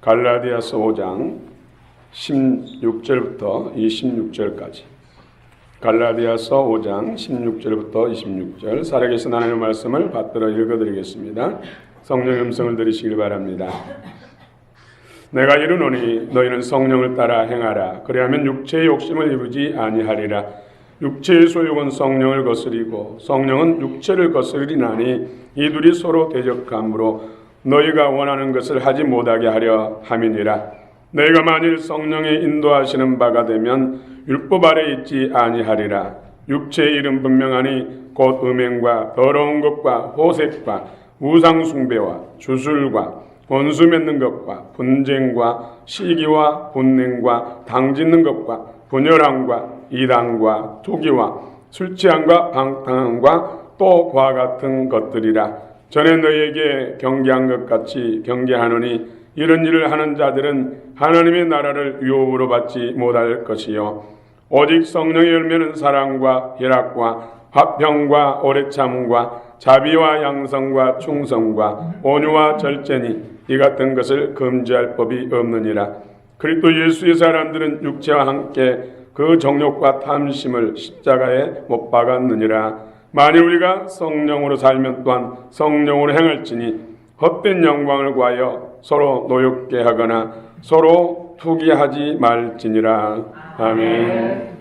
갈라디아서 5장 16절부터 26절까지. 갈라디아서 5장 16절부터 26절 살아계신 하나님의 말씀을 받들어 읽어드리겠습니다. 성령의 음성을 들으시길 바랍니다. 내가 이르노니 너희는 성령을 따라 행하라. 그리하면 육체의 욕심을 이루지 아니하리라. 육체의 소욕은 성령을 거스리고 성령은 육체를 거스리나니 이 둘이 서로 대적함으로 너희가 원하는 것을 하지 못하게 하려 함이니라. 너희가 만일 성령의 인도하시는 바가 되면 율법 아래 있지 아니하리라. 육체의 일은 분명하니 곧 음행과 더러운 것과 호색과 우상 숭배와 주술과 원수 맺는 것과 분쟁과 시기와 분냉과 당짓는 것과 분열함과 이단과 투기와 술 취함과 방탕함과 또 그와 같은 것들이라. 전에 너희에게 경계한 것 같이 경계하노니 이런 일을 하는 자들은 하나님의 나라를 유업으로 받지 못할 것이요 오직 성령의 열매는 사랑과 희락과 화평과 오래 참음과 자비와 양성과 충성과 온유와 절제니 이 같은 것을 금지할 법이 없느니라. 그리스도 예수의 사람들은 육체와 함께 그 정욕과 탐심을 십자가에 못 박았느니라. 만일 우리가 성령으로 살면 또한 성령으로 행할지니 헛된 영광을 구하여 서로 노엽게 하거나 서로 투기하지 말지니라. 아멘.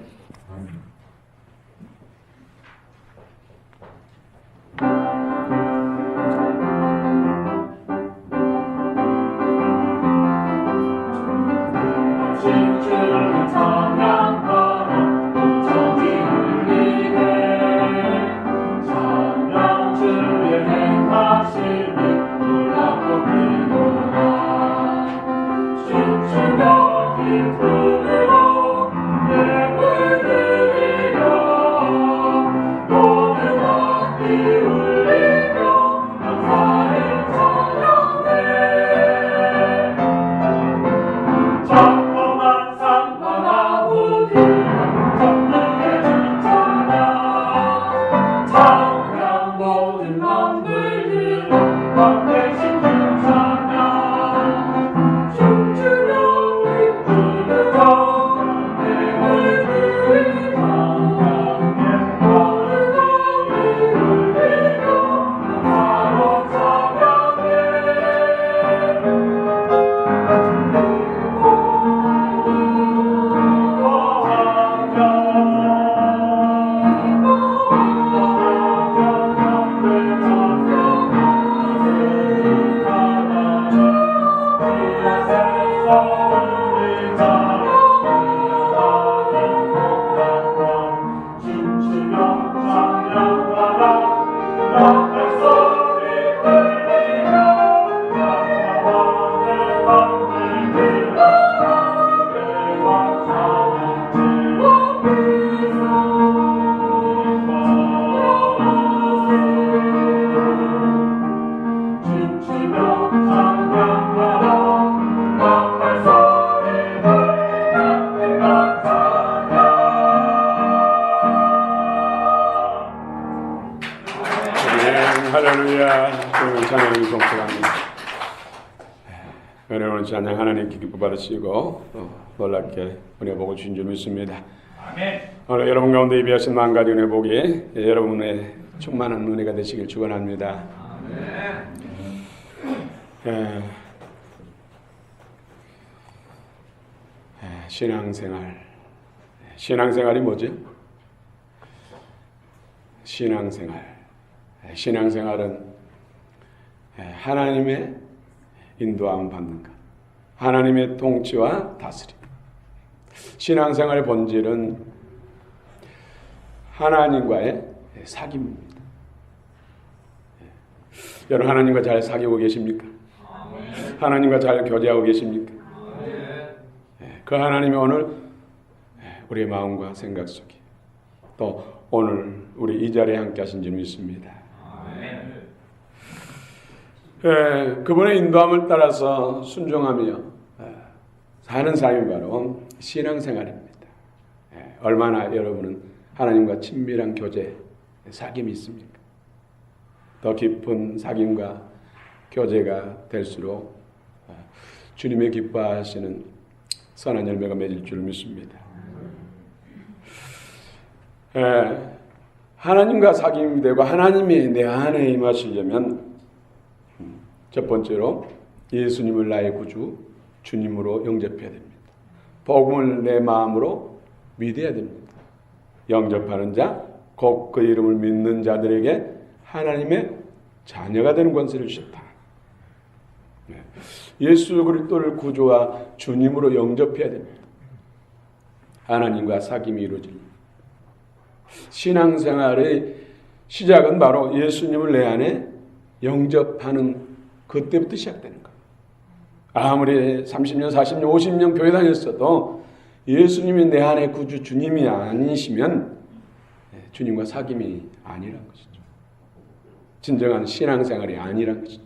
은혜로운 찬양 하나님께 기뻐 받으시고 놀랍게 은혜 복을 주신 줄 믿습니다. 아멘. 오늘 여러분 가운데 예비하신 만 가지 은혜 복이 여러분의 충만한 은혜가 되시길 축원합니다. 아멘. 신앙생활이 뭐죠? 신앙생활은 하나님의 인도함을 받는 것, 하나님의 통치와 다스림. 신앙생활의 본질은 하나님과의 사귐입니다. 여러분 하나님과 잘 사귀고 계십니까? 하나님과 잘 교제하고 계십니까? 그 하나님이 오늘 우리의 마음과 생각 속에 또 오늘 우리 이 자리에 함께 하신 줄 믿습니다. 그분의 인도함을 따라서 순종하며 사는 삶이 바로 신앙생활입니다. 얼마나 여러분은 하나님과 친밀한 교제, 사귐이 있습니까? 더 깊은 사귐과 교제가 될수록 주님의 기뻐하시는 선한 열매가 맺을 줄 믿습니다. 하나님과 사귐이 되고 하나님이 내 안에 임하시려면 첫 번째로 예수님을 나의 구주, 주님으로 영접해야 됩니다. 복음을 내 마음으로 믿어야 됩니다. 영접하는 자, 곧 그 이름을 믿는 자들에게 하나님의 자녀가 되는 권세를 주셨다. 예수 그리스도를 구주와 주님으로 영접해야 됩니다. 하나님과 사귐이 이루어집니다. 신앙생활의 시작은 바로 예수님을 내 안에 영접하는 그때부터 시작되는 거예요. 아무리 30년, 40년, 50년 교회 다녔어도 예수님이 내 안에 구주 주님이 아니시면 주님과 사귐이 아니란 것이죠. 진정한 신앙생활이 아니란 것이죠.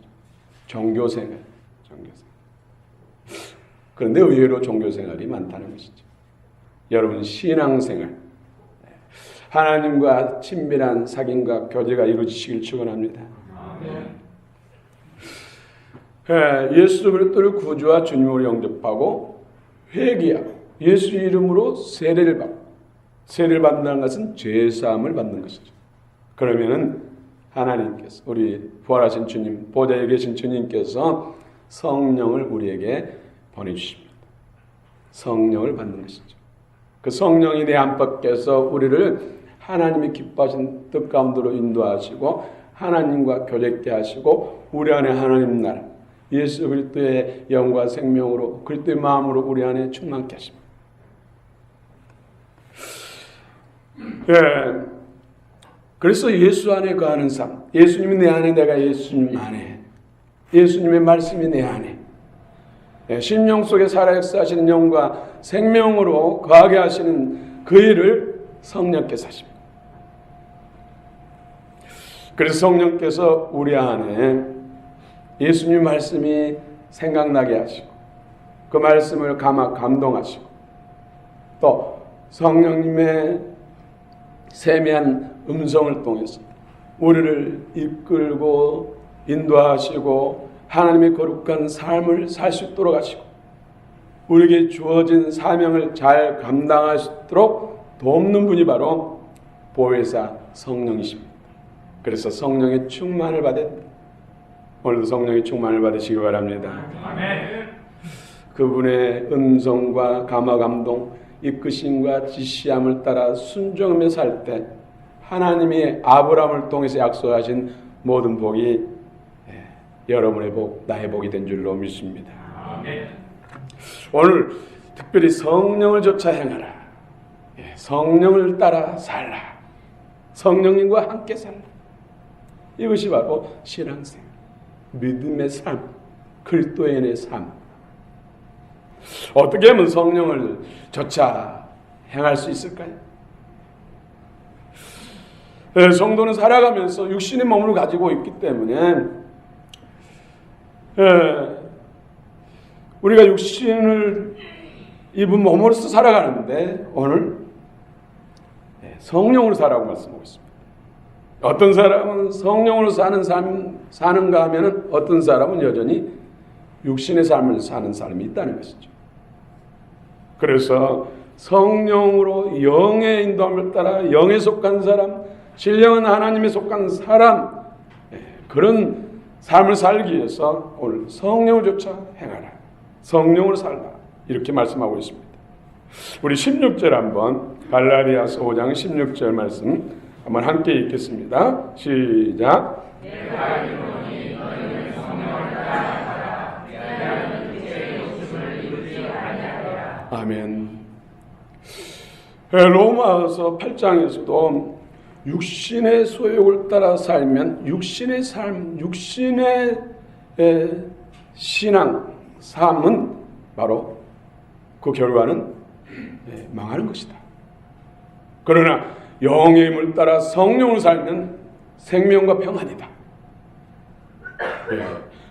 종교생활. 그런데 의외로 종교생활이 많다는 것이죠. 여러분 신앙생활, 하나님과 친밀한 사귐과 교제가 이루어지시길 축원합니다. 예수 그리스도를 구주와 주님으로 영접하고 회개하고 예수 이름으로 세례를 받고, 세례를 받는다는 것은 죄사함을 받는 것이죠. 그러면은 하나님께서, 우리 부활하신 주님, 보좌에 계신 주님께서 성령을 우리에게 보내주십니다. 성령을 받는 것이죠. 그 성령이 내 안팎에서 우리를 하나님이 기뻐하신 뜻 가운데로 인도하시고 하나님과 교제케 하시고 우리 안에 하나님 나라, 예수 그리스도의 영과 생명으로 그리스도의 마음으로 우리 안에 충만케 하십니다. 그래서 예수 안에 거하는 삶, 예수님이 내 안에, 내가 예수님 안에, 예수님의 말씀이 내 안에, 심령 속에 살아 역사하시는 영과 생명으로 거하게 하시는 그 일을 성령께서 하십니다. 그래서 성령께서 우리 안에 예수님 말씀이 생각나게 하시고 그 말씀을 감동하시고 또 성령님의 세미한 음성을 통해서 우리를 이끌고 인도하시고 하나님의 거룩한 삶을 살 수 있도록 하시고 우리에게 주어진 사명을 잘 감당할 수 있도록 돕는 분이 바로 보혜사 성령이십니다. 그래서 성령의 충만을 받은, 오늘도 성령의 충만을 받으시기 바랍니다. 아멘. 그분의 음성과 감화-감동, 이끄심과 지시함을 따라 순종하며 살 때 하나님이 아브라함을 통해서 약속하신 모든 복이 여러분의 복, 나의 복이 된 줄로 믿습니다. 아멘. 오늘 특별히 성령을 좇아 행하라. 성령을 따라 살라. 성령님과 함께 살라. 이것이 바로 신앙생활, 믿음의 삶, 그리스도인의 삶. 어떻게 하면 성령을 좇아 행할 수 있을까요? 성도는 살아가면서 육신의 몸을 가지고 있기 때문에 우리가 육신을 입은 몸으로서 살아가는데 오늘 성령으로 살라고 말씀하고 있습니다. 어떤 사람은 성령으로 사는가 하면 어떤 사람은 여전히 육신의 삶을 사는 사람이 있다는 것이죠. 그래서 성령으로 영의 인도함을 따라 영에 속한 사람, 신령한 하나님에 속한 사람, 그런 삶을 살기 위해서 오늘 성령을 좇아 행하라. 성령으로 살라. 이렇게 말씀하고 있습니다. 우리 16절 한번 갈라디아서 5장 16절 말씀 한번 함께 읽겠습니다. 시작. 아멘. 로마서 8장에서도 육신의 소욕을 따라 살면 육신의 삶, 육신의 신앙, 삶은 바로 그 결과는 망하는 것이다. 그러나 영의 힘을 따라 성령을 살면 생명과 평안이다.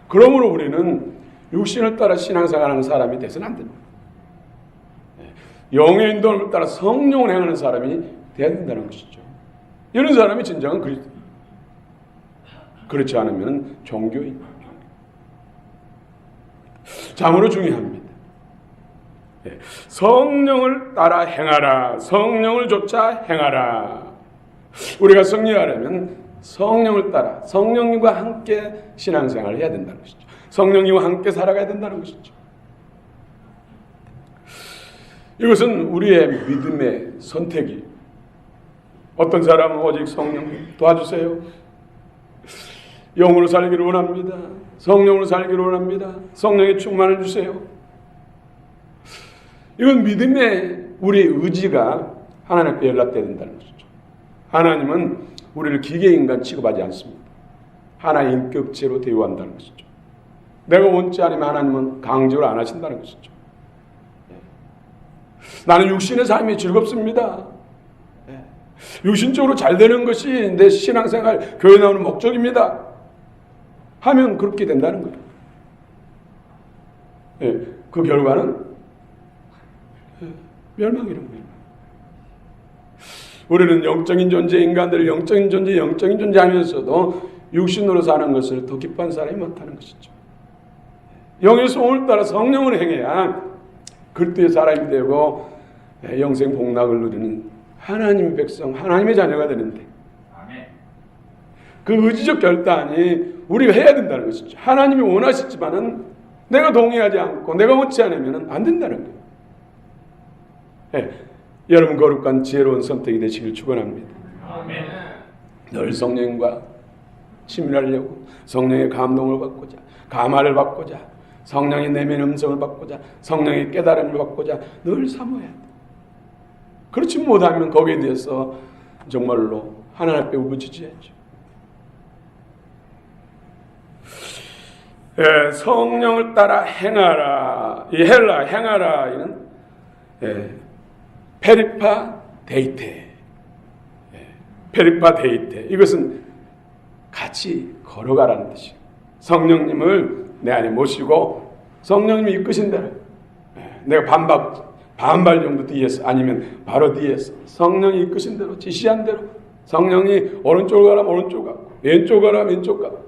그러므로 우리는 육신을 따라 신앙생활하는 사람이 되서는 안 됩니다. 영의 인도를 따라 성령을 행하는 사람이 되어야 된다는 것이죠. 이런 사람이 진정한 그리스도. 그렇지 않으면 종교인. 참으로 중요합니다. 성령을 따라 행하라. 성령을 쫓아 행하라. 우리가 승리하려면 성령을 따라 성령님과 함께 신앙생활을 해야 된다는 것이죠. 성령님과 함께 살아가야 된다는 것이죠. 이것은 우리의 믿음의 선택이. 어떤 사람은 오직 성령님 도와주세요. 영으로 살기를 원합니다. 성령으로 살기를 원합니다. 성령의 충만을 주세요. 이건 믿음의 우리의 의지가 하나님께 연락돼야 된다는 것이죠. 하나님은 우리를 기계인간 취급하지 않습니다. 하나의 인격체로 대우한다는 것이죠. 내가 원치 않으면 하나님은 강제로 안 하신다는 것이죠. 나는 육신의 삶이 즐겁습니다. 육신적으로 잘 되는 것이 내 신앙생활, 교회 나오는 목적입니다. 하면 그렇게 된다는 거예요. 그 결과는 멸망이라는 거예요. 우리는 영적인 존재, 인간들 영적인 존재 하면서도 육신으로 사는 것을 더 기뻐하는 사람이 많다는 것이죠. 영의 소원을 따라 성령을 행해야 그리스도의 사람이 되고 영생 복락을 누리는 하나님의 백성, 하나님의 자녀가 되는데 그 의지적 결단이 우리가 해야 된다는 것이죠. 하나님이 원하시지만은 내가 동의하지 않고 내가 원치 않으면 안 된다는 거예요. 여러분 거룩한 지혜로운 선택이 되시길 축원합니다. 늘 성령과 친밀하려고, 성령의 감동을 받고자, 감화를 받고자, 성령의 내면 음성을 받고자, 성령의 깨달음을 받고자 늘 사모해야 돼. 그렇지 못하면 거기에 대해서 정말로 하나님 앞에 울부짖어야죠. 성령을 따라 행하라. 이 헬라 행하라 이는 페리파 데이테. 페리파 데이테. 이것은 같이 걸어가라는 뜻이에요. 성령님을 내 안에 모시고 성령님이 이끄신 대로 내가 반발 정도 뒤에서 아니면 바로 뒤에서 성령이 이끄신 대로 지시한 대로 성령이 오른쪽으로 가라면 오른쪽 가고 왼쪽 가라면 왼쪽 가고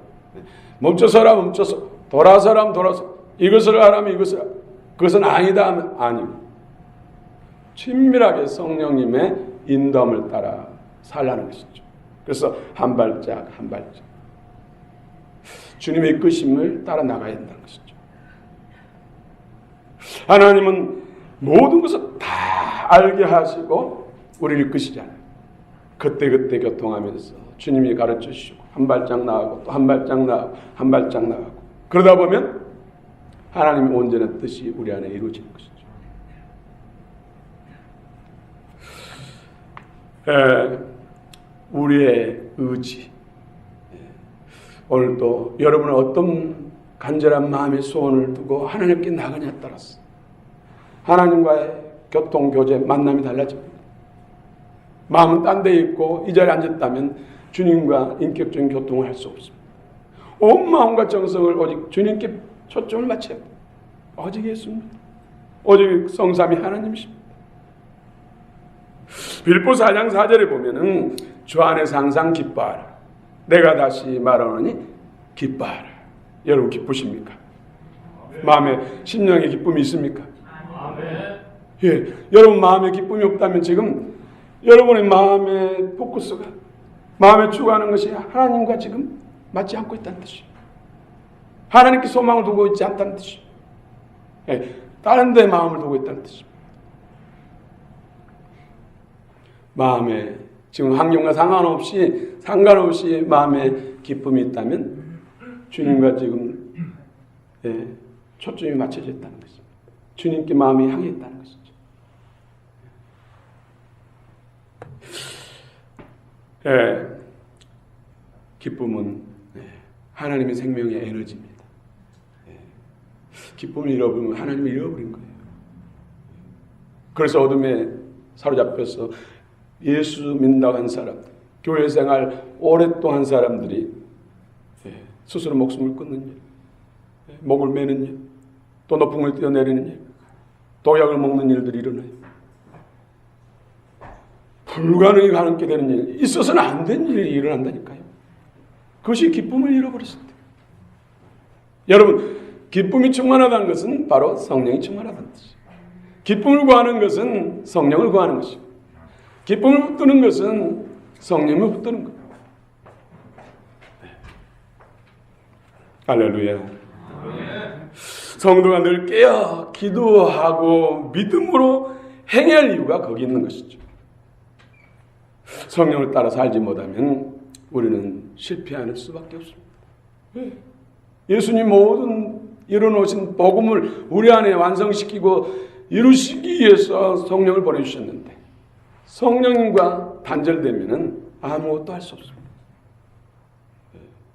멈춰서라 멈춰서 돌아서라면 돌아서 이것을 하라면 이것을 하고 그것은 아니다 하면 아니고 친밀하게 성령님의 인도함을 따라 살라는 것이죠. 그래서 한 발짝 한 발짝 주님의 이끄심을 따라 나가야 된다는 것이죠. 하나님은 모든 것을 다 알게 하시고 우리를 이끄시잖아요. 그때그때 교통하면서 주님이 가르쳐 주시고 한 발짝 나가고 또 한 발짝 나가고 한 발짝 나가고 그러다 보면 하나님의 온전한 뜻이 우리 안에 이루어지는 것이죠. 우리의 의지. 오늘도 여러분은 어떤 간절한 마음의 소원을 두고 하나님께 나가냐에 따라서 하나님과의 교통, 교제, 만남이 달라집니다. 마음은 딴 데 있고 이 자리에 앉았다면 주님과 인격적인 교통을 할 수 없습니다. 온 마음과 정성을 오직 주님께 초점을 맞춰야 합니다. 오직 예수입니다. 오직 성삼위 하나님이십니다. 빌보 4장 4절에 보면은 주 안에서 항상 기뻐하라. 내가 다시 말하노니 기뻐하라. 여러분 기쁘십니까? 마음에 심령의 기쁨이 있습니까? 예, 여러분 마음에 기쁨이 없다면 지금 여러분의 마음의 포커스가 마음에 추구하는 것이 하나님과 지금 맞지 않고 있다는 뜻이에요. 하나님께 소망을 두고 있지 않다는 뜻이에요. 예, 다른 데 마음을 두고 있다는 뜻이에요. 마음에 지금 환경과 상관없이 마음에 기쁨이 있다면 주님과 지금 초점이 맞춰져 있다는 것입니다. 주님께 마음이 향해 있다는 것이죠. 기쁨은 하나님의 생명의 에너지입니다. 기쁨을 잃어버리면 하나님을 잃어버린 거예요. 그래서 어둠에 사로잡혀서 예수 믿는다고 한 사람, 교회 생활 오랫동안 사람들이 스스로 목숨을 끊는 일, 목을 매는 일, 또 높은 걸 뛰어내리는 일, 독약을 먹는 일들이 일어나요. 불가능히 가능하게 되는 일, 있어서는 안 된 일이 일어난다니까요. 그것이 기쁨을 잃어버렸을 때. 여러분, 기쁨이 충만하다는 것은 바로 성령이 충만하다는 뜻이에요. 기쁨을 구하는 것은 성령을 구하는 것이고, 기쁨을 붙드는 것은 성령을 붙드는 거예요. 할렐루야. 성도가 늘 깨어 기도하고 믿음으로 행할 이유가 거기 있는 것이죠. 성령을 따라 살지 못하면 우리는 실패할 수밖에 없습니다. 예수님 모든 이뤄놓으신 복음을 우리 안에 완성시키고 이루시기 위해서 성령을 보내주셨는데, 성령님과 단절되면 아무것도 할 수 없습니다.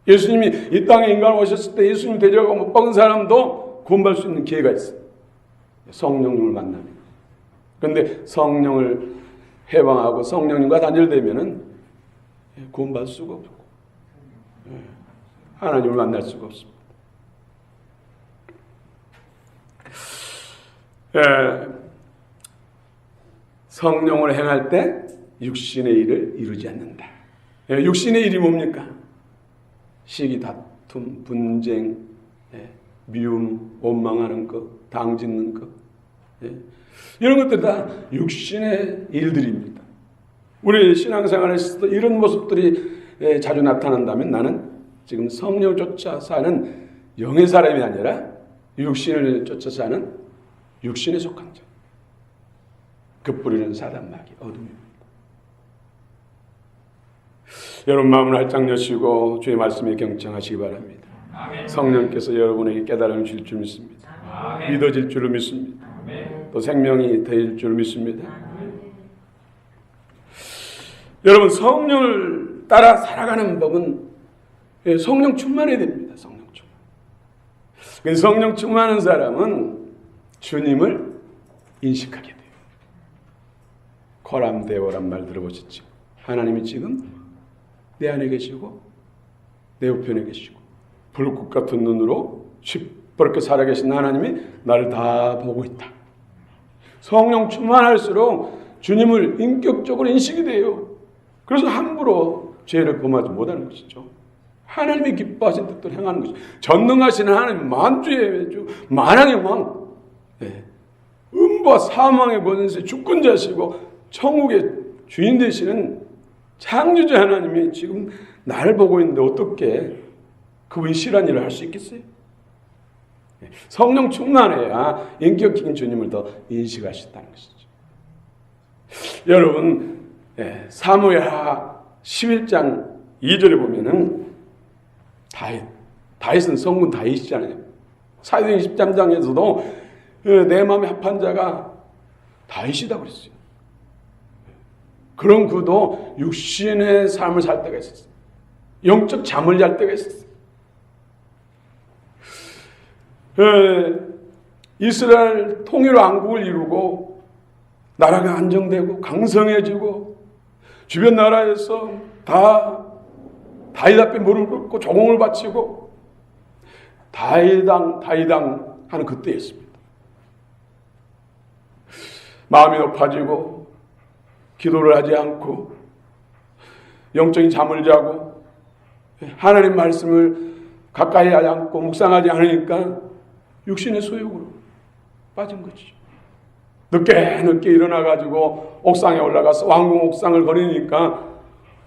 예수님이 이 땅에 인간으로 오셨을 때 예수님 대적하고 못 박은 사람도 구원받을 수 있는 기회가 있어요. 성령님을 만나면. 그런데 성령을 해방하고 성령님과 단절되면 구원받을 수가 없고 하나님을 만날 수가 없습니다. 성령을 행할 때 육신의 일을 이루지 않는다. 육신의 일이 뭡니까? 시기, 다툼, 분쟁, 미움, 원망하는 것, 당짓는 것, 이런 것들 다 육신의 일들입니다. 우리 신앙생활에서도 이런 모습들이 자주 나타난다면 나는 지금 성령을 쫓아 사는 영의 사람이 아니라 육신을 쫓아 사는 육신에 속한 자. 그 뿌리는 사단 마귀 어둠입니다. 여러분 마음을 활짝 여시고 주의 말씀에 경청하시기 바랍니다. 아멘. 성령께서 여러분에게 깨달음을 줄 줄 믿습니다. 아멘. 믿어질 줄을 믿습니다. 아멘. 또 생명이 될 줄 믿습니다. 아멘. 여러분 성령을 따라 살아가는 법은 성령 충만해야 됩니다. 성령 충만. 성령 충만한 사람은 주님을 인식하게 돼요. 코람데오란 말 들어보셨죠? 하나님이 지금 내 안에 계시고 내 우편에 계시고 불꽃 같은 눈으로 시퍼렇게 살아계신 하나님이 나를 다 보고 있다. 성령 충만할수록 주님을 인격적으로 인식이 돼요. 그래서 함부로 죄를 범하지 못하는 것이죠. 하나님이 기뻐하신 뜻대로 행하는 것이죠. 전능하신 하나님, 만주의 주, 만왕의 왕, 음부와 사망의 권세, 주권자시고 천국의 주인 되시는 창조자 하나님이 지금 나를 보고 있는데 어떻게 그분이 싫어하는 일을 할 수 있겠어요? 성령 충만해야 인격적인 주님을 더 인식할 수 있다는 것이죠. 여러분 사무엘하 11장 2절에 보면은 다윗은 성군 다윗이잖아요. 사도행전 13장에서도 내 마음에 합한 자가 다윗이다 그랬어요. 그런 그도 육신의 삶을 살 때가 있었어요. 영적 잠을 잘 때가 있었어요. 이스라엘 통일 왕국을 이루고 나라가 안정되고 강성해지고 주변 나라에서 다 다윗 앞에 무릎을 꿇고 조공을 바치고 다윗당 하는 그때였습니다. 마음이 높아지고 기도를 하지 않고 영적인 잠을 자고 하나님 말씀을 가까이 하지 않고 묵상하지 않으니까 육신의 소욕으로 빠진 거죠. 늦게 일어나가지고 옥상에 올라가서 왕궁 옥상을 거리니까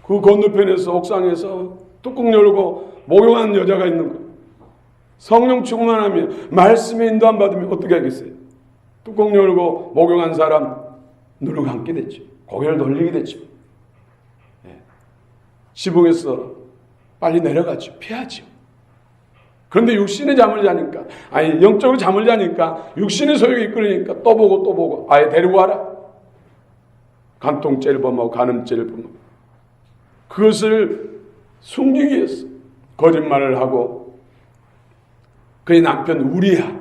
그 건너편에서 옥상에서 뚜껑 열고 목욕하는 여자가 있는 거예요. 성령 충만하면 말씀에 인도 안 받으면 어떻게 하겠어요? 뚜껑 열고 목욕한 사람 눈을 감게 됐죠. 고개를 돌리게 됐죠. 지붕에서 빨리 내려가죠. 피하죠. 그런데 육신의 잠을 자니까, 영적으로 잠을 자니까 육신의 소욕이 이끌리니까 또 보고 아예 데리고 와라. 간통죄를 범하고 간음죄를 범하고 그것을 숨기기 위해서 거짓말을 하고 그의 남편 우리야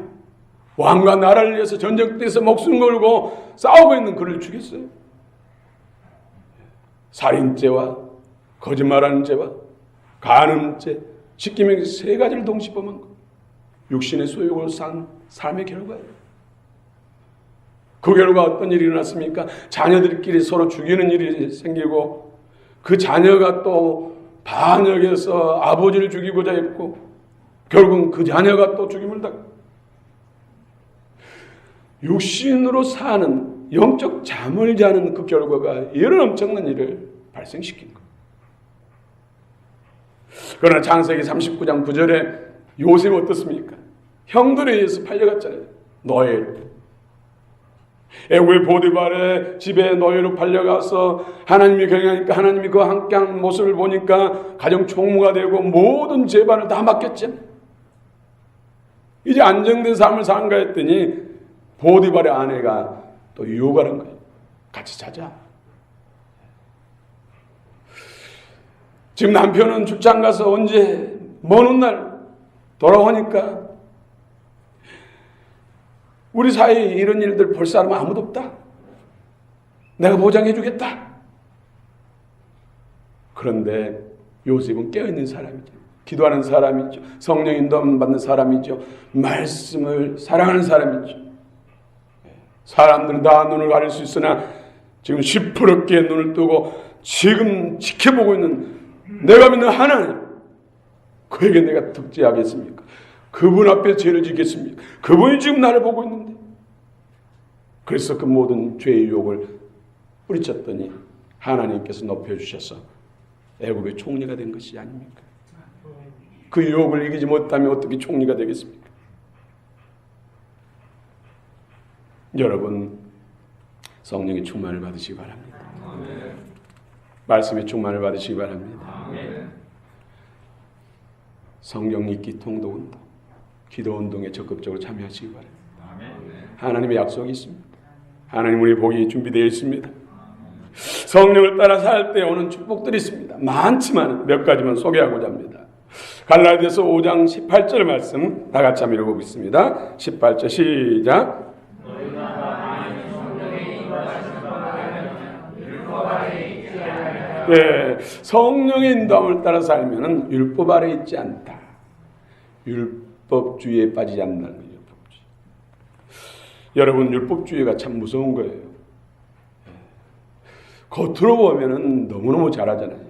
왕과 나라를 위해서 전쟁터에서 목숨 걸고 싸우고 있는 그를 죽였어요. 살인죄와 거짓말하는 죄와 간음죄, 십계명 세 가지를 동시 범한 것. 육신의 소욕을 산 삶의 결과예요. 그 결과 어떤 일이 일어났습니까? 자녀들끼리 서로 죽이는 일이 생기고 그 자녀가 또 반역해서 아버지를 죽이고자 했고 결국은 그 자녀가 또 죽임을 당하고 육신으로 사는 영적 잠을 자는 그 결과가 이런 엄청난 일을 발생시킨 거예요. 그러나 창세기 39장 9절에 요셉 어떻습니까? 형들에 의해서 팔려갔잖아요. 노예로. 애굽의 보디발의 집에 노예로 팔려가서 하나님이 경영하니까 하나님이 그와 함께한 모습을 보니까 가정 총무가 되고 모든 재반을 다 맡겼잖아요. 이제 안정된 삶을 산가 했더니 보디발의 아내가 또 유혹하는 거예요. 같이 자자. 지금 남편은 출장 가서 언제 먼 훗날 돌아오니까 우리 사이에 이런 일들 볼 사람은 아무도 없다. 내가 보장해 주겠다. 그런데 요셉은 깨어있는 사람이죠. 기도하는 사람이죠. 성령 인도함 받는 사람이죠. 말씀을 사랑하는 사람이죠. 사람들은 다 눈을 가릴 수 있으나 지금 시퍼렇게 눈을 뜨고 지금 지켜보고 있는 내가 믿는 하나님, 그에게 내가 득죄하겠습니까? 그분 앞에 죄를 짓겠습니까? 그분이 지금 나를 보고 있는데. 그래서 그 모든 죄의 유혹을 뿌리쳤더니 하나님께서 높여주셔서 애굽의 총리가 된 것이 아닙니까? 그 유혹을 이기지 못하면 어떻게 총리가 되겠습니까? 여러분, 성령의 충만을 받으시기 바랍니다. 말씀의 충만을 받으시기 바랍니다. 성경 읽기 통독 운동, 기도 운동에 적극적으로 참여하시기 바랍니다. 하나님의 약속이 있습니다. 하나님 우리 복이 준비되어 있습니다. 성령을 따라 살 때 오는 축복들이 있습니다. 많지만 몇 가지만 소개하고자 합니다. 갈라디아서 5장 18절 말씀 다 같이 한번 읽어보겠습니다. 18절 시작. 네, 성령의 인도함을 따라 살면은 율법 아래 있지 않다. 율법주의에 빠지지 않는다는 거예요. 율법주의. 여러분, 율법주의가 참 무서운 거예요. 겉으로 보면은 너무너무 잘하잖아요.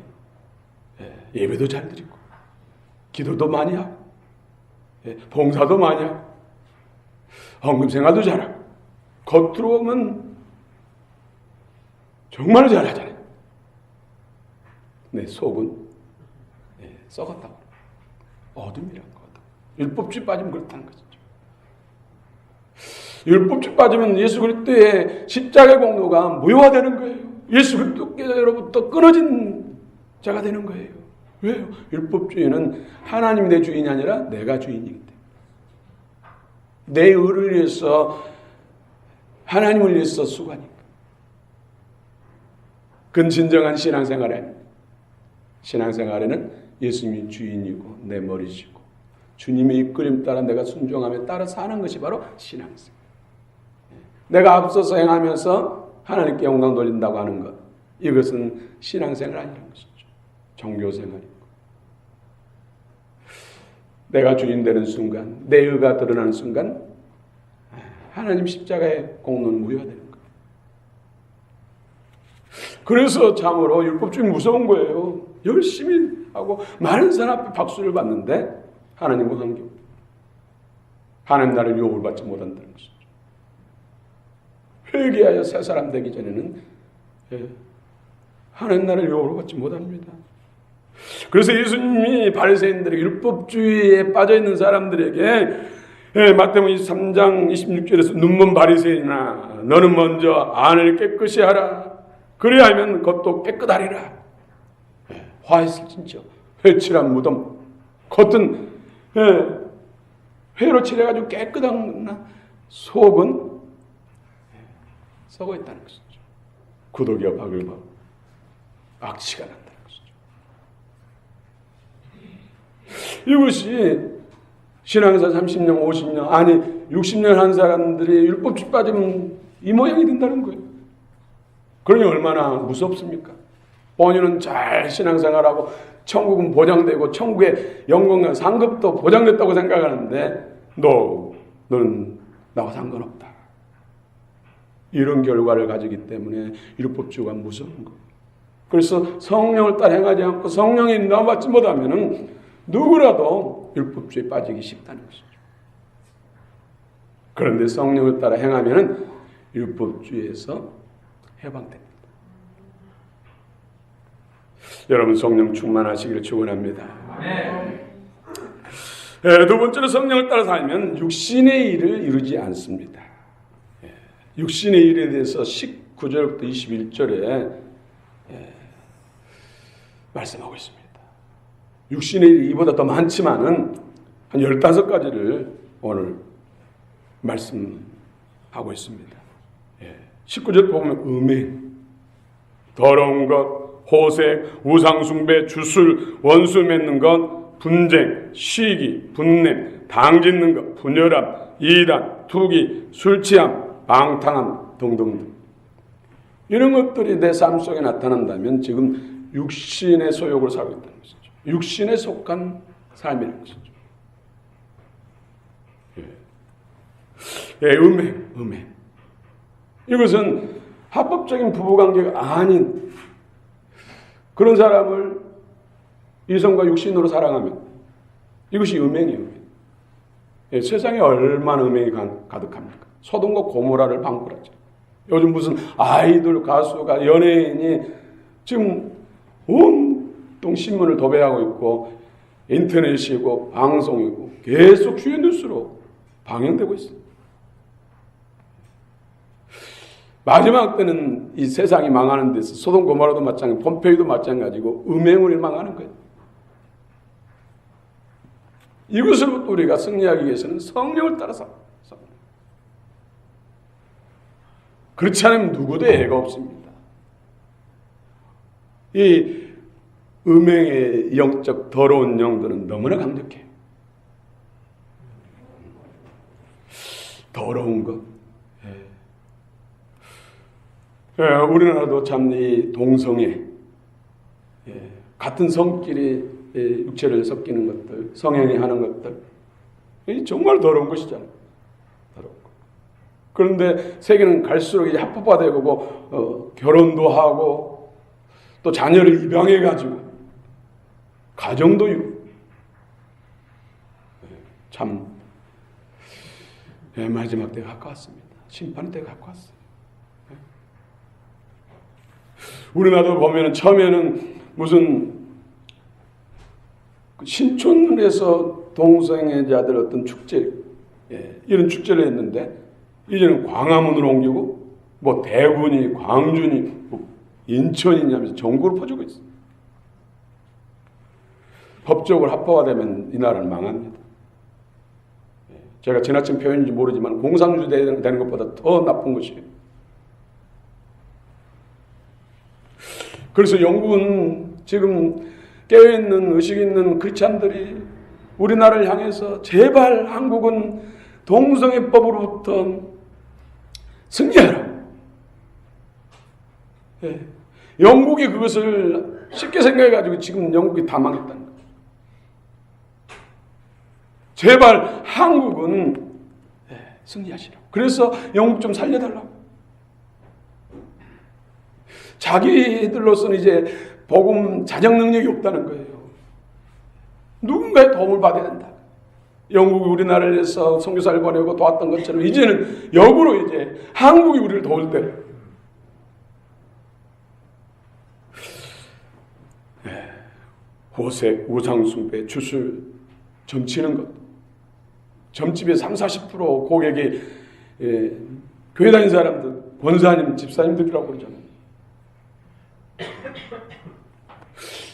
예배도 잘 드리고, 기도도 많이 하고, 봉사도 많이 하고, 헌금생활도 잘하고, 겉으로 보면 정말 잘하잖아요. 내 속은 썩었다고. 어둠이란 거. 율법주의 빠지면 그렇다는 거죠. 율법주의 빠지면 예수 그리스도의 십자가의 공로가 무효화되는 거예요. 예수 그리스도께로부터 끊어진 자가 되는 거예요. 왜요? 율법주의는 하나님이 내 주인이 아니라 내가 주인이기 때문에. 내 의를 위해서, 하나님을 위해서 수고하니까. 그건 진정한 신앙생활이 아닙니다. 신앙생활에는 예수님이 주인이고 내 머리시고 주님의 이끌림 따라 내가 순종하며 따라 사는 것이 바로 신앙생활. 내가 앞서서 행하면서 하나님께 영광 돌린다고 하는 것, 이것은 신앙생활 아니라는 것이죠. 종교생활이고. 내가 주인 되는 순간, 내 의가 드러나는 순간 하나님 십자가의 공로는 무효화되는 거예요. 그래서 참으로 율법주의 무서운 거예요. 열심히 하고 많은 사람 앞에 박수를 받는데 하나님은 한결 하나님 나를 유혹을 받지 못한다는 것이죠. 회개하여 새 사람 되기 전에는 하나님 나를 유혹을 받지 못합니다. 그래서 예수님이 바리새인들에게, 율법주의에 빠져있는 사람들에게 마태복음 23장 26절에서 눈먼 바리새인아, 너는 먼저 안을 깨끗이 하라. 그래야 하면 겉도 깨끗하리라. 화했을 진짜 회칠한 무덤, 겉은 회로 칠해가지고 깨끗한 속은 썩어 있다는 것이죠. 구더기와 바글바글 악취가 난다는 것이죠. 이것이 신앙사 30년, 50년, 아니 60년 한 사람들이 율법주의 빠지면 이 모양이 된다는 거예요. 그러니 얼마나 무섭습니까? 본인은 잘 신앙생활하고 천국은 보장되고 천국의 영광과 상급도 보장됐다고 생각하는데 너는 나와 상관없다. 이런 결과를 가지기 때문에 율법주의가 무서운 거예요. 그래서 성령을 따라 행하지 않고 성령의 인도함을 받지 못하면 누구라도 율법주의에 빠지기 쉽다는 것이죠. 그런데 성령을 따라 행하면 율법주의에서 해방됩니다. 여러분 성령 충만하시기를 축원합니다. 두 번째로 성령을 따라 살면 육신의 일을 이루지 않습니다. 육신의 일에 대해서 19절부터 21절에 말씀하고 있습니다. 육신의 일이 이보다 더 많지만은 한 15가지를 오늘 말씀하고 있습니다. 19절 보면 음행, 더러운 것, 호색, 우상숭배, 주술, 원수 맺는 것, 분쟁, 시기, 분냄, 당짓는 것, 분열함, 이단, 투기, 술취함, 방탕함 등등등. 이런 것들이 내 삶 속에 나타난다면 지금 육신의 소욕을 살고 있다는 것이죠. 육신에 속한 삶이라는 것이죠. 음행. 이것은 합법적인 부부관계가 아닌 그런 사람을 이성과 육신으로 사랑하면 이것이 음행이에요. 세상에 얼마나 음행이 가득합니까? 소돔과 고모라를 방불하죠. 요즘 무슨 아이돌, 가수가, 연예인이 지금 온통 신문을 도배하고 있고 인터넷이고 방송이고 계속 주요 뉴스로 방영되고 있습니다. 마지막 때는 이 세상이 망하는 데서 소돔 고모라도 마찬가지고 폼페이도 마찬가지고 음행으로 망하는 거예요. 이것으로부터 우리가 승리하기 위해서는 성령을 따라서 그렇지 않으면 누구도 애가 없습니다. 이 음행의 영적 더러운 영들은 너무나 강력해요. 더러운 것. 우리나라도 참 이 동성애, 같은 성끼리 육체를 섞이는 것들, 성행위 하는 것들, 이 정말 더러운 것이잖아요. 더러운 것. 그런데 세계는 갈수록 이제 합법화되고 결혼도 하고 또 자녀를 입양해가지고 가정도 참 마지막 때가 가까웠습니다. 심판의 때가 가까웠어요. 우리나라도 보면 처음에는 무슨 신촌에서 동성애자들 어떤 축제, 이런 축제를 했는데 이제는 광화문으로 옮기고 뭐 대구니 광주니 뭐 인천이니 하면서 전국으로 퍼지고 있어요. 법적으로 합법화되면 이 나라는 망합니다. 제가 지나친 표현인지 모르지만 공산주의 되는 것보다 더 나쁜 것이에요. 그래서 영국은 지금 깨어있는 의식 있는 크리스찬들이 우리나라를 향해서 제발 한국은 동성애법으로부터 승리하라. 영국이 그것을 쉽게 생각해가지고 지금 영국이 다 망했다는 거예요. 제발 한국은 승리하시라고. 그래서 영국 좀 살려달라고. 자기들로서는 이제 복음 자정 능력이 없다는 거예요. 누군가의 도움을 받아야 된다. 영국이 우리나라를 위해서 선교사를 보내고 도왔던 것처럼 이제는 역으로 이제 한국이 우리를 도울 때. 호색, 우상숭배, 주술, 점치는 것. 점집의 30-40% 고객이 교회 다니는 사람들, 권사님, 집사님들이라고 그러잖아요.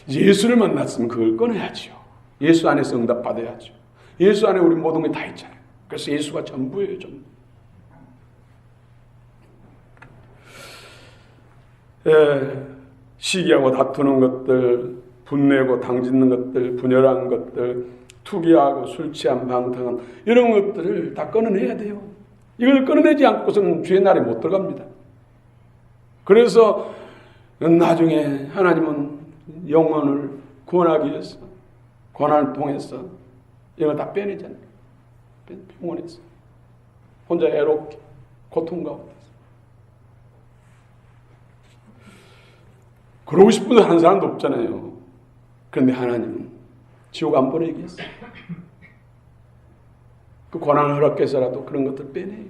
예수를 만났으면 그걸 끊어야죠. 예수 안에서 응답받아야죠. 예수 안에 우리 모든 게 다 있잖아요. 그래서 예수가 전부예요. 전부. 시기하고 다투는 것들, 분내고 당짓는 것들, 분열한 것들, 투기하고 술취한 방탕한 이런 것들을 다 끊어내야 돼요. 이걸 끊어내지 않고서는 주의 날에 못 들어갑니다. 그래서 나중에 하나님은 영혼을 구원하기 위해서 고난을 통해서 이걸 다 빼내잖아요. 병원에서 혼자 애롭게 고통 가운데서 그러고 싶은 한 사람도 없잖아요. 그런데 하나님은 지옥 안 보내기 위해서 그 고난을 허락해서라도 그런 것들 빼내요.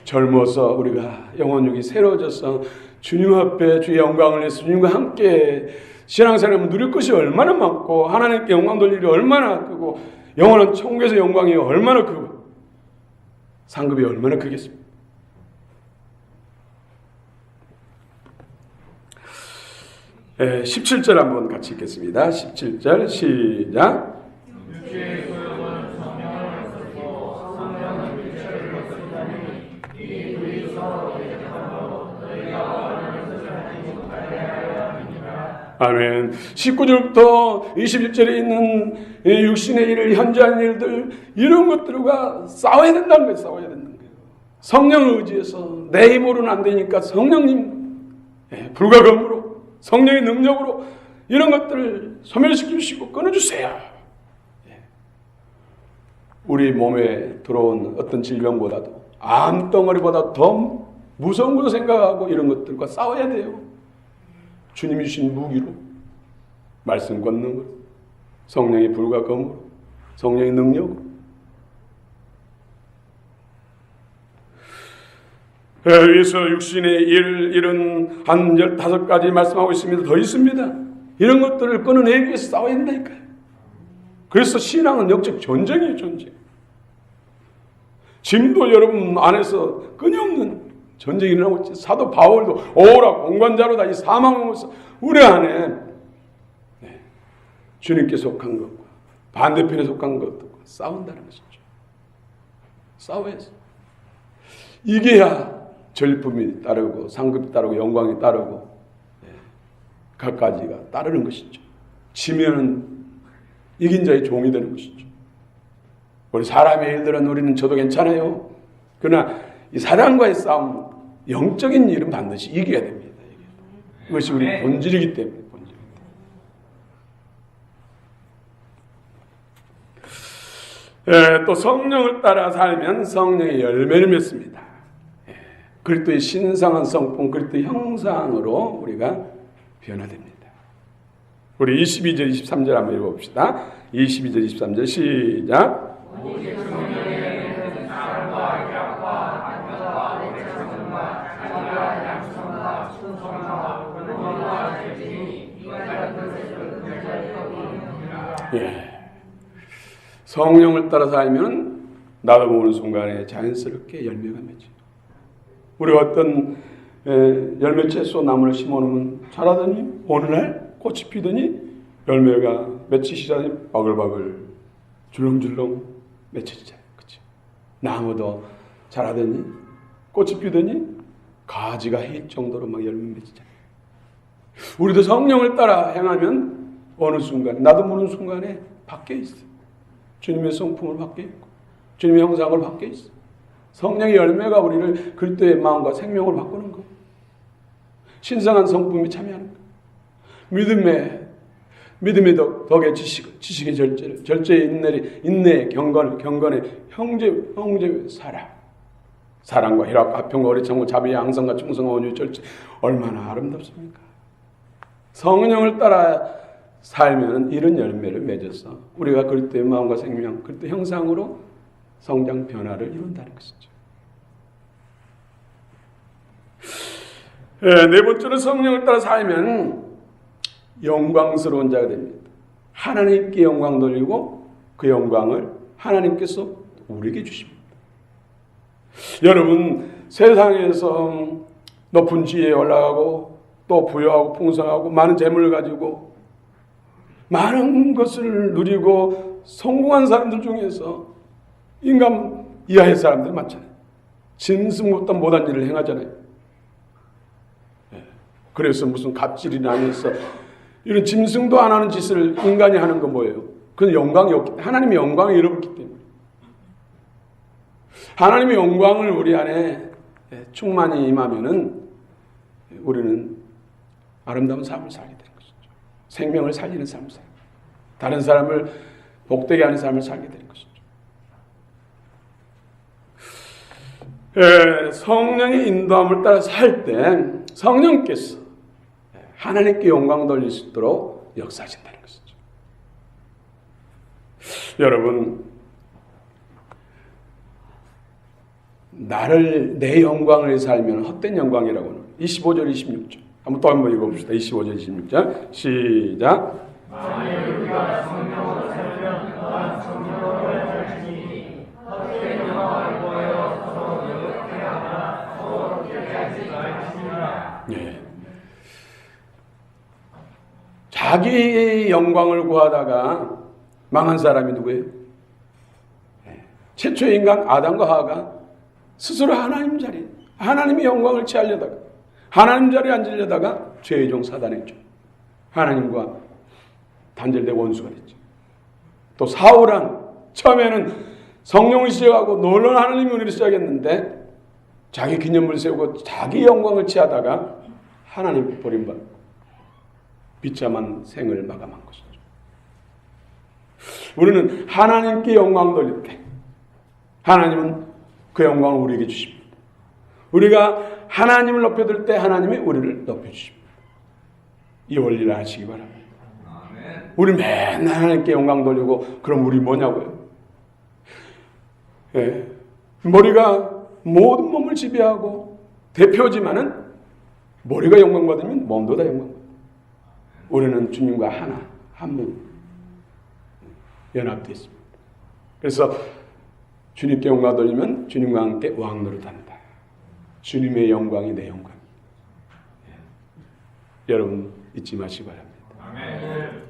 젊어서 우리가 영혼육이 새로워져서 주님 앞에 주의 영광을 위해서 주님과 함께 신앙생활을 누릴 것이 얼마나 많고 하나님께 영광 돌릴 일이 얼마나 크고 영원한 천국에서 영광이 얼마나 크고 상급이 얼마나 크겠습니까? 17절 한번 같이 읽겠습니다. 17절 시작. 아멘. 19절부터 21절에 있는 육신의 일을 현저한 일들 이런 것들과 싸워야 된다는 거예요. 싸워야 된다는 거예요. 성령을 의지해서 내 힘으로는 안 되니까 성령님 불가검으로 성령의 능력으로 이런 것들을 소멸시키시고 끊어주세요. 우리 몸에 들어온 어떤 질병보다도 암덩어리보다 더 무서운 것을 생각하고 이런 것들과 싸워야 돼요. 주님이 주신 무기로 말씀 권능으로 성령의 불과 검으로 성령의 능력으로 여기서 육신의 일은 한 15가지 말씀하고 있습니다. 더 있습니다. 이런 것들을 끊어내기 위해서 싸워야 된다니까요. 그래서 신앙은 영적 전쟁이에요. 전쟁. 지금도 여러분 안에서 끊임없는 전쟁이 일어나고 있지. 사도 바울도 오라 공관자로다 이 사망하면서 우리 안에 주님께 속한 것과 반대편에 속한 것과 싸운다는 것이죠. 싸워야지. 이게야 절품이 따르고 상급이 따르고 영광이 따르고 각가지가 따르는 것이죠. 지면은 이긴 자의 종이 되는 것이죠. 우리 사람의 일들은 우리는 저도 괜찮아요. 그러나 이 사단과의 싸움 영적인 일은 반드시 이겨야 됩니다. 이것이 우리 본질이기 때문에. 또 성령을 따라 살면 성령의 열매를 맺습니다. 그리스도의 신성한 성품, 그리스도의 형상으로 우리가 변화됩니다. 우리 22절, 23절 한번 읽어봅시다. 22절, 23절 시작. 성령을 따라 살면 나도 모르는 순간에 자연스럽게 열매가 맺죠. 우리가 어떤 열매 채소 나무를 심어놓으면 자라더니 어느 날 꽃이 피더니 열매가 맺히기 시작하니 바글바글 줄렁줄렁 맺혀지잖아요. 그렇죠? 나무도 자라더니 꽃이 피더니 가지가 해일 정도로 막 열매 맺히잖아요. 우리도 성령을 따라 행하면 어느 순간 나도 모르는 순간에 바뀌어 있어요. 주님의 성품을 바뀌어 있고 주님의 형상을 바뀌어 있어요. 성령의 열매가 우리를 그리스도의 마음과 생명을 바꾸는 것. 신성한 성품이 참여하는 것. 믿음의 덕의 지식의 절제를, 절제의 인내의 경건의 형제의 사랑과 희락과 평과 오래 참고 자비의 양성과 충성과 온유의 절제 얼마나 아름답습니까? 성령을 따라 살면 이런 열매를 맺어서 우리가 그리스도의 마음과 생명, 그리스도의 형상으로 성장 변화를 이룬다는 것이죠. 네 번째는 성령을 따라 살면 영광스러운 자가 됩니다. 하나님께 영광 돌리고 그 영광을 하나님께서 우리에게 주십니다. 여러분 세상에서 높은 지위에 올라가고 또 부유하고 풍성하고 많은 재물을 가지고 많은 것을 누리고 성공한 사람들 중에서 인간 이하의 사람들 많잖아요. 짐승보다 못한 일을 행하잖아요. 그래서 무슨 갑질이나 하면서 이런 짐승도 안 하는 짓을 인간이 하는 건 뭐예요? 그건 영광이 없기 때문에 하나님의 영광을 잃어버렸기 때문에 하나님의 영광을 우리 안에 충만히 임하면은 우리는 아름다운 삶을 살게 되는 것이죠. 생명을 살리는 삶을 살게 됩니다. 다른 사람을 복되게 하는 삶을 살게 되는 것이죠. 성령의 인도함을 따라 살 때 성령께서 하나님께 영광 돌릴 수 있도록 역사하신다는 것이죠. 여러분, 내 영광을 살면 헛된 영광이라고는 25절 26절 한번 또 한번 읽어봅시다. 25절 26절 시작. 만일 우리가 성령으로 살면 또한 성령으로 살지니 헛된 영광을 보여 서로 의롭게 하거나 서로 괴하지 말지니라. 예. 자기 영광을 구하다가 망한 사람이 누구예요? 최초의 인간 아담과 하와가 스스로 하나님의 영광을 취하려다가 하나님 자리에 앉으려다가 죄의 종 사단했죠. 하나님과 단절되고 원수가 됐죠. 또 사울은 처음에는 성령을 시작하고 놀라운 하나님의 은혜를 시작했는데 자기 기념을 세우고 자기 영광을 취하다가 하나님 버림받고 비참한 생을 마감한 것이죠. 우리는 하나님께 영광 돌릴 때 하나님은 그 영광을 우리에게 주십니다. 우리가 하나님을 높여들 때 하나님이 우리를 높여주십니다. 이 원리를 아시기 바랍니다. 우리 맨날 하나님께 영광 돌리고 그럼 우리 뭐냐고요? 예. 머리가 모든 몸을 지배하고 대표지만은 머리가 영광 받으면 몸도 다 영광 받아요. 우리는 주님과 한 몸 연합되어 있습니다. 그래서 주님께 영광 돌리면 주님과 함께 왕노릇한다. 주님의 영광이 내 영광. 예. 여러분 잊지 마시기 바랍니다. 아멘.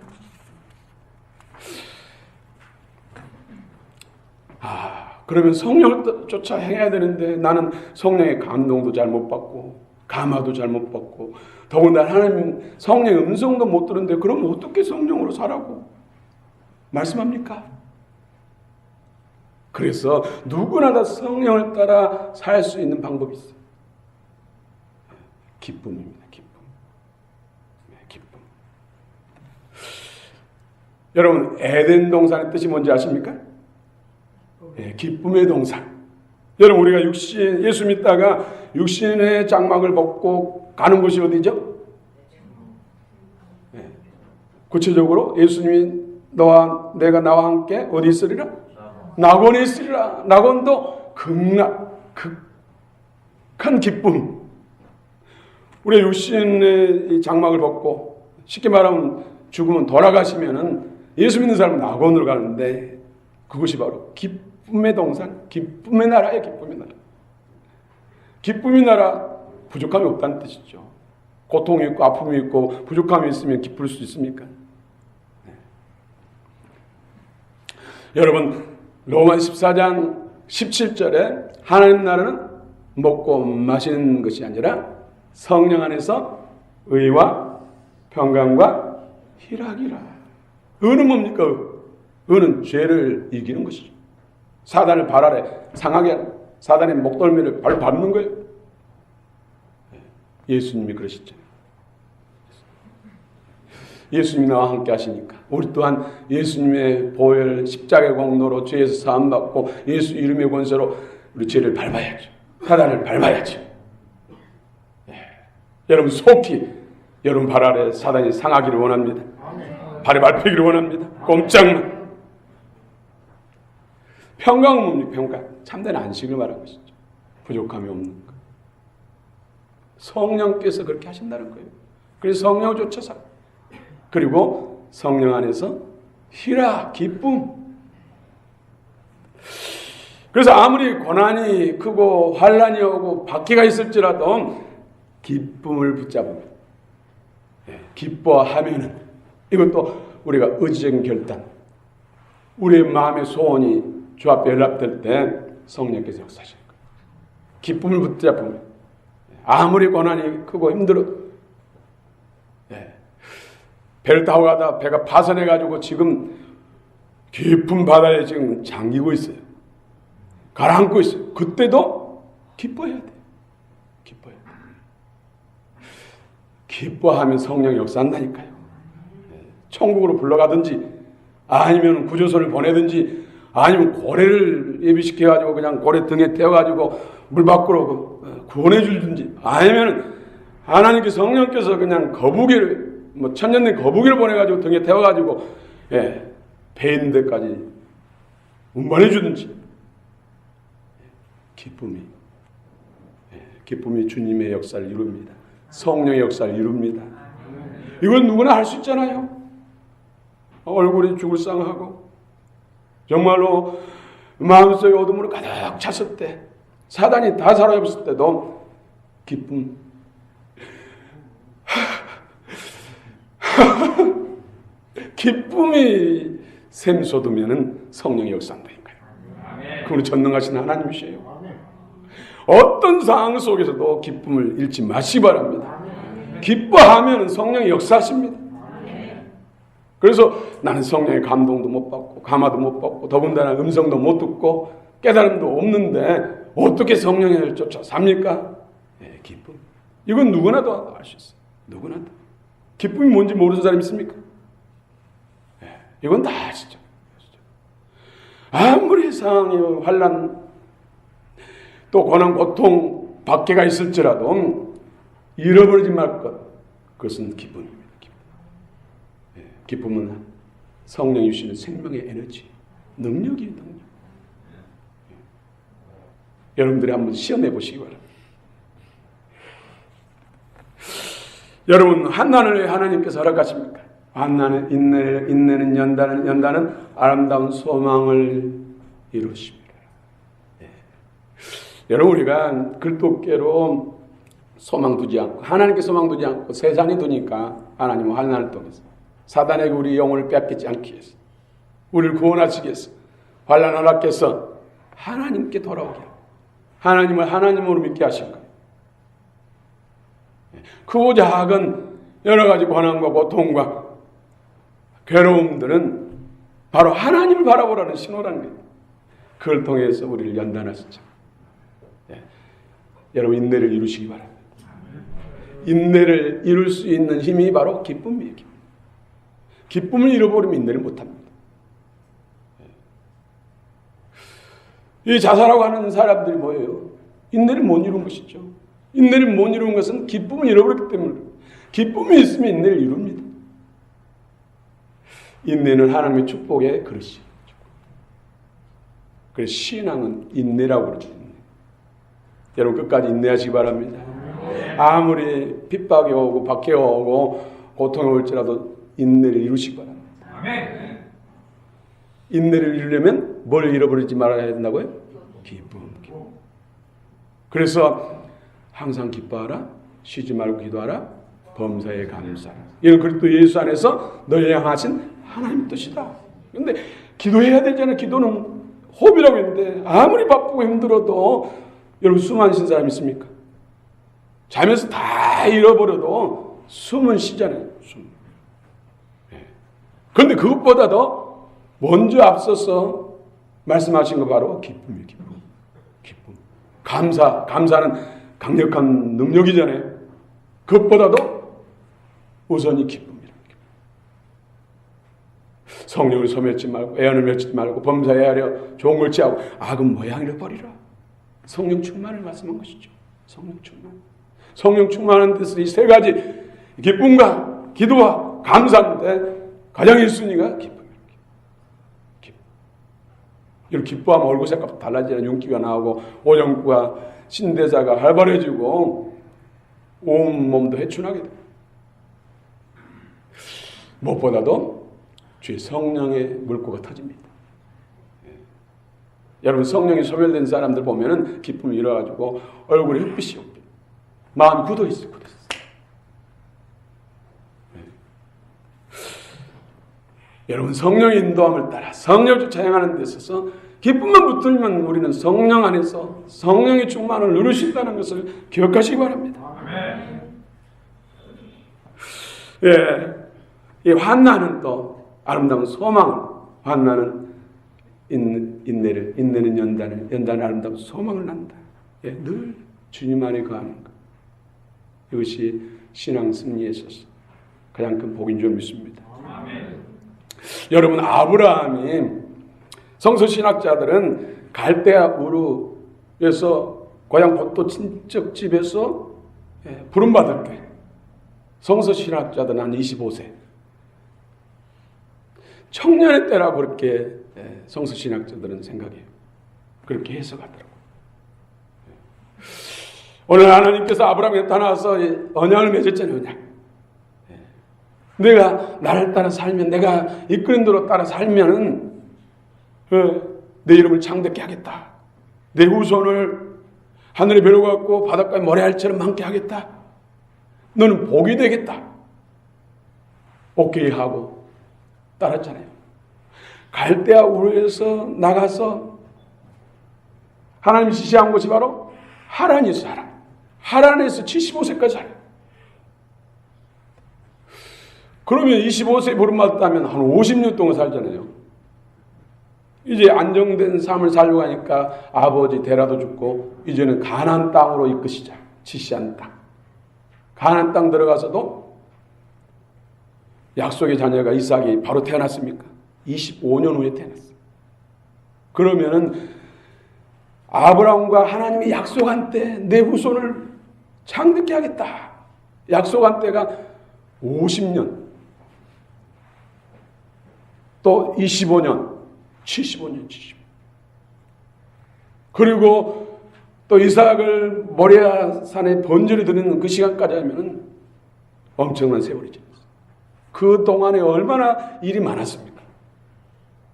그러면 성령을 쫓아 행해야 되는데 나는 성령의 감동도 잘 못 받고 감화도 잘 못 받고 더군다나 하나님 성령의 음성도 못 들은데 그럼 어떻게 성령으로 살라고 말씀합니까? 그래서 누구나 다 성령을 따라 살 수 있는 방법이 있어요. 기쁨입니다. 기쁨. 여러분 에덴 동산의 뜻이 뭔지 아십니까? 기쁨의 동산. 여러분 우리가 예수 믿다가 육신의 장막을 벗고 가는 곳이 어디죠? 구체적으로 예수님이 너와 내가 나와 함께 어디 있으리라? 낙원에 있으리라. 낙원도 극한 기쁨. 우리 육신의 장막을 벗고 쉽게 말하면 죽으면 돌아가시면은 예수 믿는 사람은 낙원으로 가는데 그것이 바로 기쁨의 동산, 기쁨의 나라예요. 기쁨의 나라. 기쁨의 나라, 부족함이 없다는 뜻이죠. 고통이 있고 아픔이 있고 부족함이 있으면 기쁠 수 있습니까? 네. 여러분 로마 14장 17절에 하나님 나라는 먹고 마시는 것이 아니라 성령 안에서 의와 평강과 희락이라. 의는 뭡니까? 의는 죄를 이기는 것이죠. 사단을 발 아래 상하게 하는, 사단의 목덜미를 발 밟는 거예요. 예수님이 그러시잖아요. 예수님이 나와 함께 하시니까 우리 또한 예수님의 보혈 십자가의 공로로 죄에서 사함받고 예수 이름의 권세로 우리 죄를 밟아야죠. 사단을 밟아야죠. 여러분 속히 여러분 발 아래 사단이 상하기를 원합니다. 발에 밟히기를 원합니다. 꼼짝만. 평강은 뭡니까? 평강. 참된 안식을 말하는 것이죠. 부족함이 없는 것. 성령께서 그렇게 하신다는 거예요. 그래서 성령을 쫓아서 그리고 성령 안에서 희락, 기쁨. 그래서 아무리 고난이 크고 환난이 오고 박해가 있을지라도 기쁨을 붙잡으면, 기뻐하면은 이것도 우리가 의지적인 결단, 우리의 마음의 소원이 주 앞에 연락될 때 성령께서 역사하시는 거예요. 기쁨을 붙잡으면 아무리 고난이 크고 힘들어도 배를 타고 가다 배가 파손해가지고 지금 깊은 바다에 지금 잠기고 있어요. 가라앉고 있어요. 그때도 기뻐해야 돼요. 기뻐해야 돼요. 기뻐하면 성령이 역사한다니까요. 천국으로 불러가든지 아니면 구조선을 보내든지 아니면 고래를 예비시켜가지고 그냥 고래 등에 태워가지고 물 밖으로 구원해주든지 아니면 하나님께 성령께서 그냥 거북이를 천년된 거북이를 보내가지고 등에 태워가지고 배 있는 데까지 운반해 주든지 기쁨이 주님의 역사를 이룹니다. 성령의 역사를 이룹니다. 이건 누구나 할 수 있잖아요. 얼굴이 죽을 상하고 정말로 마음속에 어둠으로 가득 찼을 때, 사단이 다 사로잡았을 때도 기쁨. 기쁨이 샘솟으면은 성령의 역사인다니까요. 그분이 전능하신 하나님이시에요. 어떤 상황 속에서도 기쁨을 잃지 마시기 바랍니다. 기뻐하면 성령이 역사하십니다. 그래서 나는 성령의 감동도 못 받고 감화도 못 받고 더군다나 음성도 못 듣고 깨달음도 없는데 어떻게 성령을 쫓아 삽니까? 기쁨. 이건 누구나도 알 수 있어요. 누구나도. 기쁨이 뭔지 모르는 사람 있습니까? 이건 다 아시죠. 아무리 상황이 환난 또 고난 고통 박해가 있을지라도 잃어버리지 말 것, 그것은 기쁨입니다. 기쁨은 성령이 주시는 생명의 에너지, 능력이에요. 능력. 여러분들이 한번 시험해 보시기 바랍니다. 여러분, 환난을 왜 하나님께서 허락하십니까? 환난은 인내는 연단은 아름다운 소망을 이루십니다. 여러분, 우리가 글독계로 소망 두지 않고 하나님께 소망 두지 않고 세상에 두니까 하나님은 환난을 통해서 사단에게 우리 영혼을 뺏기지 않기 위해서 우리를 구원하시기 위해서 환난 허락해서 하나님께 돌아오게 하고 하나님을 하나님으로 믿게 하신 거예요. 크고 작은 여러 가지 고난과 고통과 괴로움들은 바로 하나님을 바라보라는 신호라는 거예요. 그걸 통해서 우리를 연단하시죠. 여러분, 인내를 이루시기 바랍니다. 인내를 이룰 수 있는 힘이 바로 기쁨이에요. 기쁨을 잃어버리면 인내를 못합니다. 이 자살하고 하는 사람들이 뭐예요? 인내를 못 이룬 것이죠. 인내를 못 이룬 것은 기쁨을 잃어버렸기 때문에 기쁨이 있으면 인내를 이룹니다. 인내는 하나님의 축복의 그릇이에요. 그래서 신앙은 인내라고 그러죠. 여러분, 끝까지 인내하시기 바랍니다. 아무리 핍박이 오고 박해가 오고 고통이 올지라도 인내를 이루시기 바랍니다. 인내를 이루려면 뭘 잃어버리지 말아야 된다고요? 기쁨. 그래서 항상 기뻐하라, 쉬지 말고 기도하라, 범사에 감사하라. 이런 그리스도 예수 안에서 너희 향하신 하나님 뜻이다. 그런데 기도해야 되잖아요. 기도는 호흡이라고 했는데 아무리 바쁘고 힘들어도 여러분, 숨 안 쉬는 사람 있습니까? 자면서 다 잃어버려도 숨은 쉬잖아요. 숨. 그런데 그것보다도 먼저 앞서서 말씀하신 거 바로 기쁨이에요. 기쁨. 감사는 강력한 능력이잖아요. 그것보다도 우선이 기쁨이라는 거예요. 성령을 소멸치 말고 애언을 맺지 말고 범사에 하려 좋은 걸 취하고 악은 모양을 버리라. 성령 충만을 말씀한 것이죠. 성령 충만한 뜻은 이 세 가지, 기쁨과 기도와 감사인데 가장 1순위가 기쁨이에요. 이렇게 기뻐하면 얼굴 색깔도 달라지는 윤기가 나오고 오정구가 신대사가 활발해지고 온 몸도 해춘하게 돼요. 무엇보다도 주의 성령의 물고가 터집니다. 여러분, 성령이 소멸된 사람들 보면은 기쁨이 잃어가지고 얼굴에 흑빛이 없고 마음이 굳어있어요. 여러분, 성령의 인도함을 따라 성령을 쫓아 행하는 데 있어서 기쁨만 붙들면 우리는 성령 안에서 성령의 충만을 누리신다는 것을 기억하시기 바랍니다. 이 환난은 또 아름다운 소망을, 환난은 인내는 연단은 아름다운 소망을 낳는다. 늘 주님 안에 거하는 것. 이것이 신앙 승리에 있어서 가장 큰 복인 줄 믿습니다. 여러분, 아브라함이 성서신학자들은 갈대아 우르에서 고향 보토 친척 집에서 부름받을 때 성서신학자들은 한 25세 청년의 때라고 그렇게 성서신학자들은 생각해요. 그렇게 해석하더라고요. 오늘 하나님께서 아브라함에 나타나서 언약을 맺었잖아요. 언약. 내가 나를 따라 살면, 내가 이끄는 대로 따라 살면은 내 이름을 창대케 하겠다. 내 후손을 하늘의 별과 같고 바닷가의 모래알처럼 많게 하겠다. 너는 복이 되겠다. 오케이 하고 따랐잖아요. 갈대아 우르에서 나가서 하나님이 지시한 곳이 바로 하란이었어요. 하란에서 75세까지 살아요. 그러면 25세에 부름받았다면 한 50년 동안 살잖아요. 이제 안정된 삶을 살려고 하니까 아버지 데라도 죽고 이제는 가나안 땅으로 이끄시자. 지시한 땅. 가나안 땅 들어가서도 약속의 자녀가 이삭이 바로 태어났습니까? 25년 후에 태어났어요. 그러면은 아브라함과 하나님이 약속한 때 내 후손을 창대케 하겠다. 약속한 때가 50년, 또 25년, 75년, 70년. 그리고 또 이삭을 모리아 산에 번제를 드리는 그 시간까지 하면은 엄청난 세월이 지났어요. 그 동안에 얼마나 일이 많았습니까?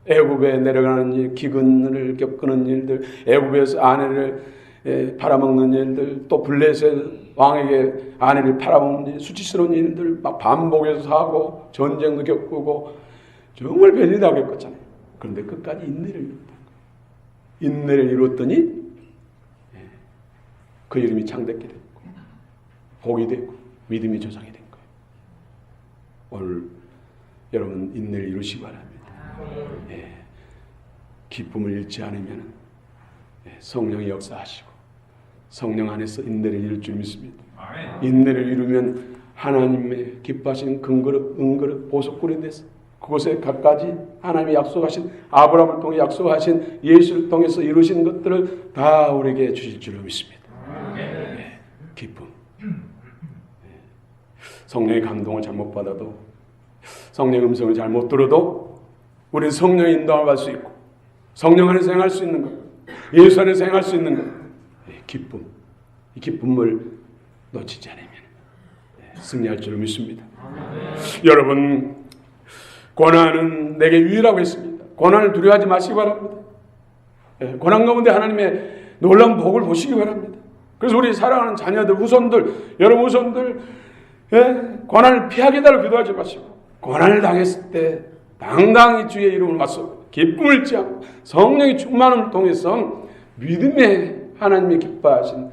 애굽에 내려가는 일, 기근을 겪는 일들, 애굽에서 아내를 팔아먹는 일들, 또 블레셋 왕에게 아내를 팔아먹는 일, 수치스러운 일들 막 반복해서 하고 전쟁도 겪고 정말 별일 다 겪었잖아요. 그런데 끝까지 인내를 이뤘다. 인내를 이뤘더니 그 이름이 창대케 됐고 복이 되고 믿음이 조성이 된 거예요. 오늘 여러분 인내를 이루시기 바랍니다. 기쁨을 잃지 않으면 성령이 역사하시고 성령 안에서 인내를 이룰 줄 믿습니다. 인내를 이루면 하나님의 기뻐하신 근거릇, 은거릇, 보석굴이 돼서 그곳에 갖가지 하나님이 약속하신 아브라함을 통해 약속하신 예수를 통해서 이루신 것들을 다 우리에게 주실 줄로 믿습니다. 기쁨. 성령의 감동을 잘못 받아도 성령의 음성을 잘못 들어도 우리는 성령의 인도함을 받을 수 있고 성령 안에서 행할 수 있는 것, 예수 안에서 행할 수 있는 것, 기쁨. 이 기쁨을 놓치지 않으면 승리할 줄로 믿습니다. 여러분, 고난은 내게 유일하고 있습니다. 고난을 두려워하지 마시기 바랍니다. 고난 가운데 하나님의 놀라운 복을 보시기 바랍니다. 그래서 우리 사랑하는 자녀들, 후손들, 여러분 후손들 고난을 피하게 달라고 기도하지 마시고 고난을 당했을 때 당당히 주의 이름을 맞서 기쁨을 잃지 않고 성령의 충만함을 통해서 믿음의 하나님의 기뻐하신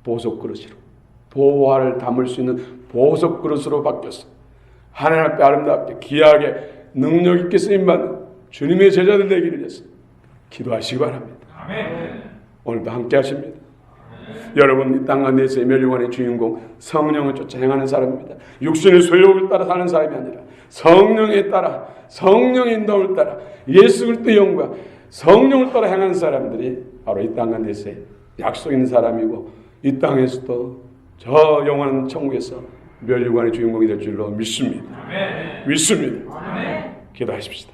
보석 그릇으로 보화를 담을 수 있는 보석 그릇으로 바뀌어서 하나님 앞에 아름답게 귀하게 능력 있게 쓰임받는 주님의 제자들 되기를 위해서 기도하시기 바랍니다. 아멘. 오늘도 함께 하십니다. 여러분 이 땅 가운데서의 멸류관의 주인공 성령을 쫓아 행하는 사람입니다. 육신의 소욕을 따라 사는 사람이 아니라 성령에 따라 성령의 인도를 따라 예수 그리스도의 영과 성령을 따라 행하는 사람들이 바로 이 땅 가운데서의 약속 있는 사람이고 이 땅에서도 저 영원한 천국에서 멸류관의 주인공이 될 줄로 믿습니다. 아멘. 믿습니다. 아멘. 기도하십시다.